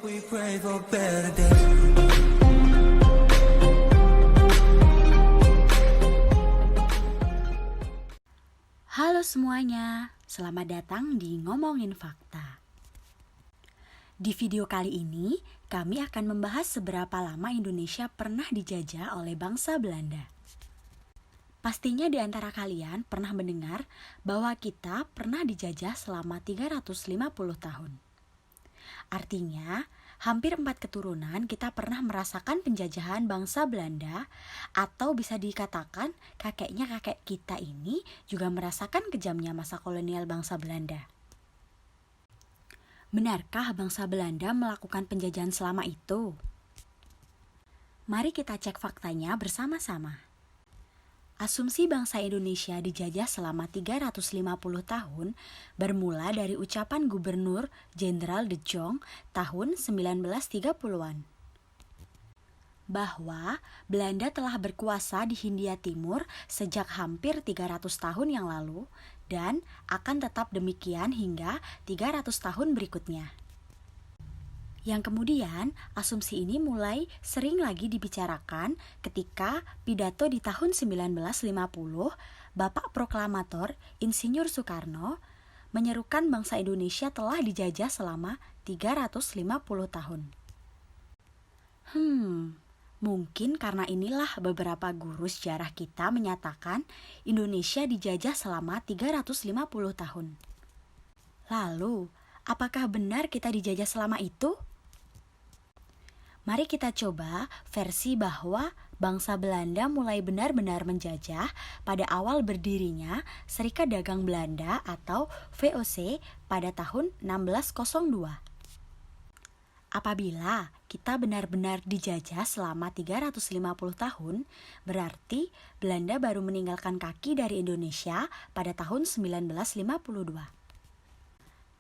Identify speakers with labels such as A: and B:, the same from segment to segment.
A: We pray for better days.
B: Halo semuanya, selamat datang di Ngomongin Fakta. Di video kali ini, kami akan membahas seberapa lama Indonesia pernah dijajah oleh bangsa Belanda. Pastinya di antara kalian pernah mendengar bahwa kita pernah dijajah selama 350 tahun. Artinya, hampir 4 keturunan kita pernah merasakan penjajahan bangsa Belanda, atau bisa dikatakan kakeknya kakek kita ini juga merasakan kejamnya masa kolonial bangsa Belanda. Benarkah bangsa Belanda melakukan penjajahan selama itu? Mari kita cek faktanya bersama-sama. Asumsi bangsa Indonesia dijajah selama 350 tahun bermula dari ucapan Gubernur Jenderal De Jong tahun 1930-an. Bahwa Belanda telah berkuasa di Hindia Timur sejak hampir 300 tahun yang lalu dan akan tetap demikian hingga 300 tahun berikutnya. Yang kemudian, asumsi ini mulai sering lagi dibicarakan ketika pidato di tahun 1950, Bapak Proklamator Insinyur Soekarno menyerukan bangsa Indonesia telah dijajah selama 350 tahun. Mungkin karena inilah beberapa guru sejarah kita menyatakan Indonesia dijajah selama 350 tahun. Lalu, apakah benar kita dijajah selama itu? Mari kita coba versi bahwa bangsa Belanda mulai benar-benar menjajah pada awal berdirinya Serikat Dagang Belanda atau VOC pada tahun 1602. Apabila kita benar-benar dijajah selama 350 tahun, berarti Belanda baru meninggalkan kaki dari Indonesia pada tahun 1952.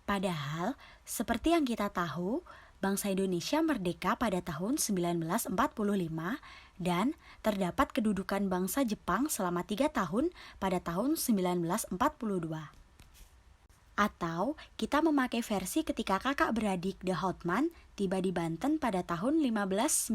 B: Padahal, seperti yang kita tahu, bangsa Indonesia merdeka pada tahun 1945 dan terdapat kedudukan bangsa Jepang selama 3 tahun pada tahun 1942. Atau kita memakai versi ketika kakak beradik De Houtman tiba di Banten pada tahun 1596.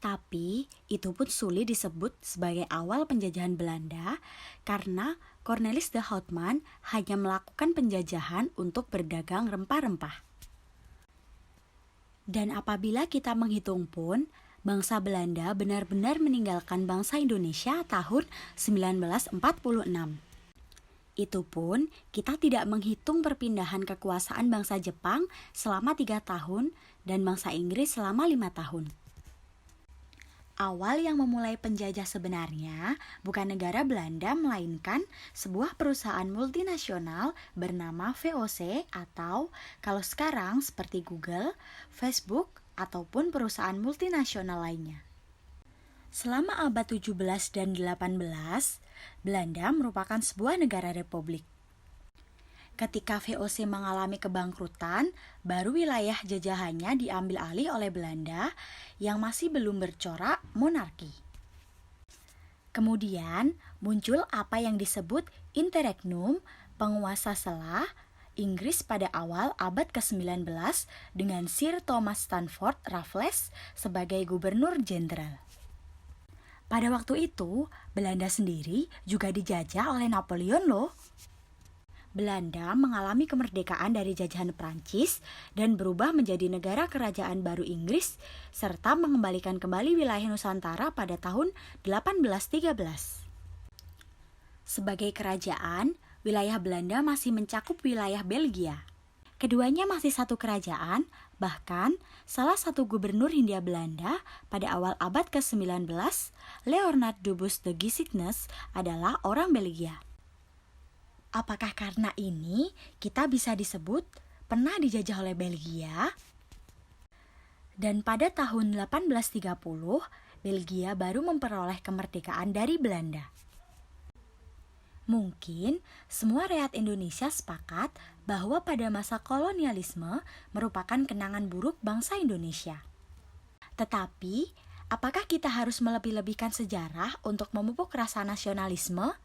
B: Tapi itu pun sulit disebut sebagai awal penjajahan Belanda karena Cornelis de Houtman hanya melakukan penjajahan untuk berdagang rempah-rempah. Dan apabila kita menghitung pun, bangsa Belanda benar-benar meninggalkan bangsa Indonesia tahun 1946. Itu pun kita tidak menghitung perpindahan kekuasaan bangsa Jepang selama 3 tahun dan bangsa Inggris selama 5 tahun. Awal yang memulai penjajah sebenarnya bukan negara Belanda melainkan sebuah perusahaan multinasional bernama VOC atau kalau sekarang seperti Google, Facebook, ataupun perusahaan multinasional lainnya. Selama abad 17 dan 18, Belanda merupakan sebuah negara republik. Ketika VOC mengalami kebangkrutan, baru wilayah jajahannya diambil alih oleh Belanda yang masih belum bercorak monarki. Kemudian muncul apa yang disebut interregnum, penguasa selah Inggris pada awal abad ke-19 dengan Sir Thomas Stamford Raffles sebagai gubernur jenderal. Pada waktu itu, Belanda sendiri juga dijajah oleh Napoleon loh. Belanda mengalami kemerdekaan dari jajahan Prancis dan berubah menjadi negara kerajaan baru Inggris serta mengembalikan kembali wilayah Nusantara pada tahun 1813. Sebagai kerajaan, wilayah Belanda masih mencakup wilayah Belgia. Keduanya masih satu kerajaan, bahkan salah satu gubernur Hindia Belanda pada awal abad ke-19, Leonard Dubus de Gisignes adalah orang Belgia. Apakah karena ini kita bisa disebut pernah dijajah oleh Belgia? Dan pada tahun 1830, Belgia baru memperoleh kemerdekaan dari Belanda. Mungkin semua rakyat Indonesia sepakat bahwa pada masa kolonialisme merupakan kenangan buruk bangsa Indonesia. Tetapi, apakah kita harus melebih-lebihkan sejarah untuk memupuk rasa nasionalisme?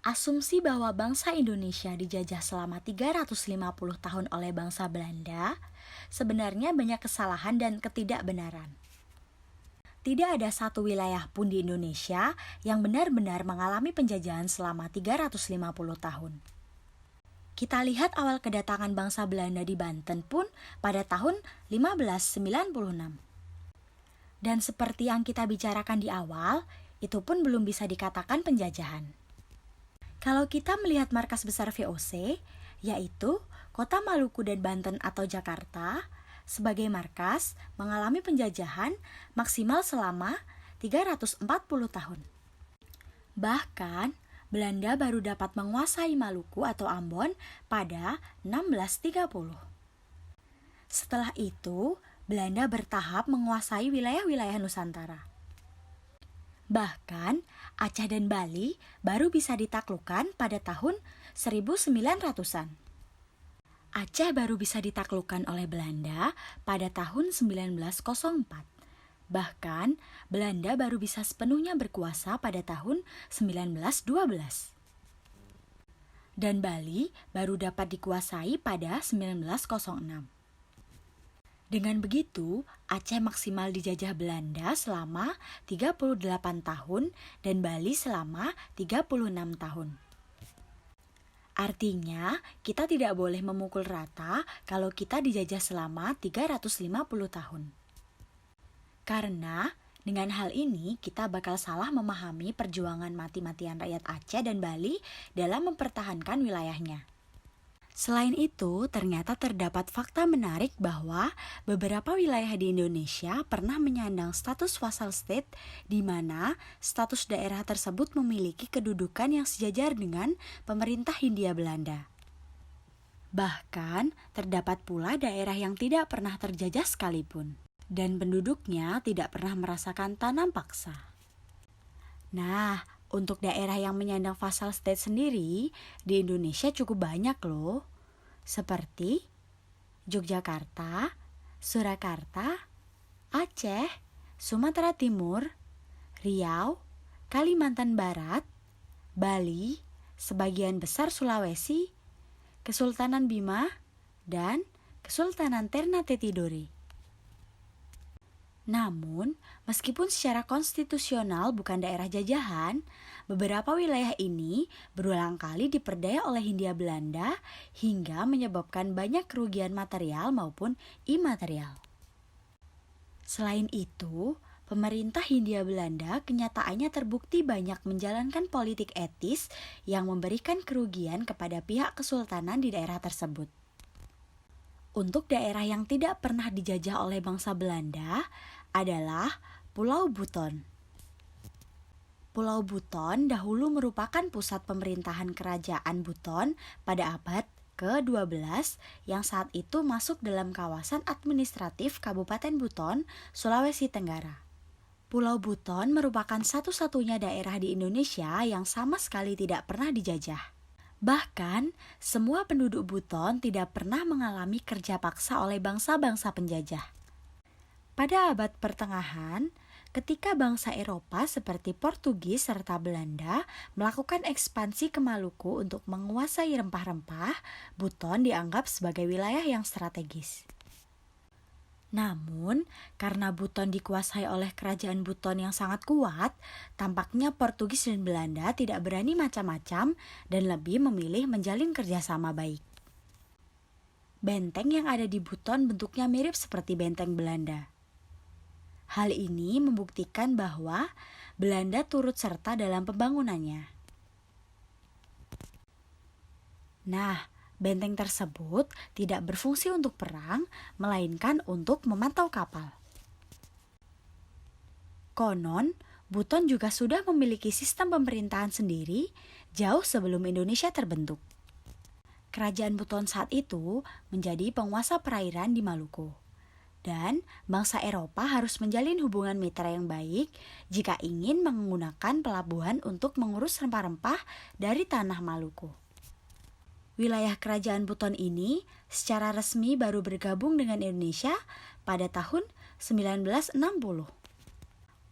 B: Asumsi bahwa bangsa Indonesia dijajah selama 350 tahun oleh bangsa Belanda sebenarnya banyak kesalahan dan ketidakbenaran. Tidak ada satu wilayah pun di Indonesia yang benar-benar mengalami penjajahan selama 350 tahun. Kita lihat awal kedatangan bangsa Belanda di Banten pun pada tahun 1596. Dan seperti yang kita bicarakan di awal, itu pun belum bisa dikatakan penjajahan. Kalau kita melihat markas besar VOC, yaitu Kota Maluku dan Banten atau Jakarta, sebagai markas mengalami penjajahan maksimal selama 340 tahun. Bahkan, Belanda baru dapat menguasai Maluku atau Ambon pada 1630. Setelah itu, Belanda bertahap menguasai wilayah-wilayah Nusantara. Bahkan, Aceh dan Bali baru bisa ditaklukkan pada tahun 1900-an. Aceh baru bisa ditaklukkan oleh Belanda pada tahun 1904. Bahkan, Belanda baru bisa sepenuhnya berkuasa pada tahun 1912. Dan Bali baru dapat dikuasai pada 1906. Dengan begitu, Aceh maksimal dijajah Belanda selama 38 tahun dan Bali selama 36 tahun. Artinya, kita tidak boleh memukul rata kalau kita dijajah selama 350 tahun. Karena dengan hal ini kita bakal salah memahami perjuangan mati-matian rakyat Aceh dan Bali dalam mempertahankan wilayahnya. Selain itu, ternyata terdapat fakta menarik bahwa beberapa wilayah di Indonesia pernah menyandang status vassal state di mana status daerah tersebut memiliki kedudukan yang sejajar dengan pemerintah Hindia Belanda. Bahkan, terdapat pula daerah yang tidak pernah terjajah sekalipun, dan penduduknya tidak pernah merasakan tanam paksa. Nah, untuk daerah yang menyandang vassal state sendiri, di Indonesia cukup banyak loh. Seperti Yogyakarta, Surakarta, Aceh, Sumatera Timur, Riau, Kalimantan Barat, Bali, sebagian besar Sulawesi, Kesultanan Bima, dan Kesultanan Ternate Tidore. Namun, meskipun secara konstitusional bukan daerah jajahan, beberapa wilayah ini berulang kali diperdaya oleh Hindia Belanda hingga menyebabkan banyak kerugian material maupun imaterial. Selain itu, pemerintah Hindia Belanda kenyataannya terbukti banyak menjalankan politik etis yang memberikan kerugian kepada pihak kesultanan di daerah tersebut. Untuk daerah yang tidak pernah dijajah oleh bangsa Belanda adalah Pulau Buton. Pulau Buton dahulu merupakan pusat pemerintahan kerajaan Buton pada abad ke-12 yang saat itu masuk dalam kawasan administratif Kabupaten Buton, Sulawesi Tenggara. Pulau Buton merupakan satu-satunya daerah di Indonesia yang sama sekali tidak pernah dijajah. Bahkan, semua penduduk Buton tidak pernah mengalami kerja paksa oleh bangsa-bangsa penjajah. Pada abad pertengahan, ketika bangsa Eropa seperti Portugis serta Belanda melakukan ekspansi ke Maluku untuk menguasai rempah-rempah, Buton dianggap sebagai wilayah yang strategis. Namun, karena Buton dikuasai oleh kerajaan Buton yang sangat kuat, tampaknya Portugis dan Belanda tidak berani macam-macam dan lebih memilih menjalin kerjasama baik. Benteng yang ada di Buton bentuknya mirip seperti benteng Belanda. Hal ini membuktikan bahwa Belanda turut serta dalam pembangunannya. Nah, benteng tersebut tidak berfungsi untuk perang, melainkan untuk memantau kapal. Konon, Buton juga sudah memiliki sistem pemerintahan sendiri jauh sebelum Indonesia terbentuk. Kerajaan Buton saat itu menjadi penguasa perairan di Maluku. Dan bangsa Eropa harus menjalin hubungan mitra yang baik jika ingin menggunakan pelabuhan untuk mengurus rempah-rempah dari tanah Maluku. Wilayah kerajaan Buton ini secara resmi baru bergabung dengan Indonesia pada tahun 1960.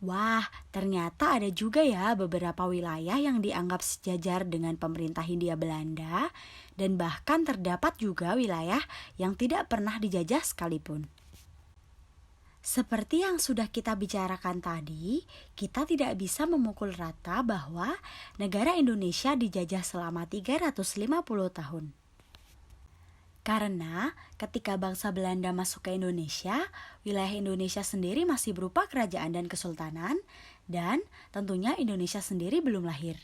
B: Wah, ternyata ada juga ya beberapa wilayah yang dianggap sejajar dengan pemerintah Hindia Belanda, dan bahkan terdapat juga wilayah yang tidak pernah dijajah sekalipun. Seperti yang sudah kita bicarakan tadi, kita tidak bisa memukul rata bahwa negara Indonesia dijajah selama 350 tahun. Karena ketika bangsa Belanda masuk ke Indonesia, wilayah Indonesia sendiri masih berupa kerajaan dan kesultanan, dan tentunya Indonesia sendiri belum lahir.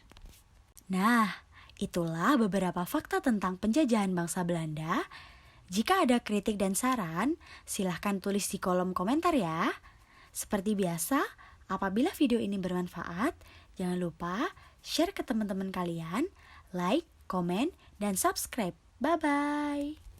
B: Nah, itulah beberapa fakta tentang penjajahan bangsa Belanda. Jika ada kritik dan saran, silahkan tulis di kolom komentar ya. Seperti biasa, apabila video ini bermanfaat, jangan lupa share ke teman-teman kalian, like, komen, dan subscribe. Bye-bye.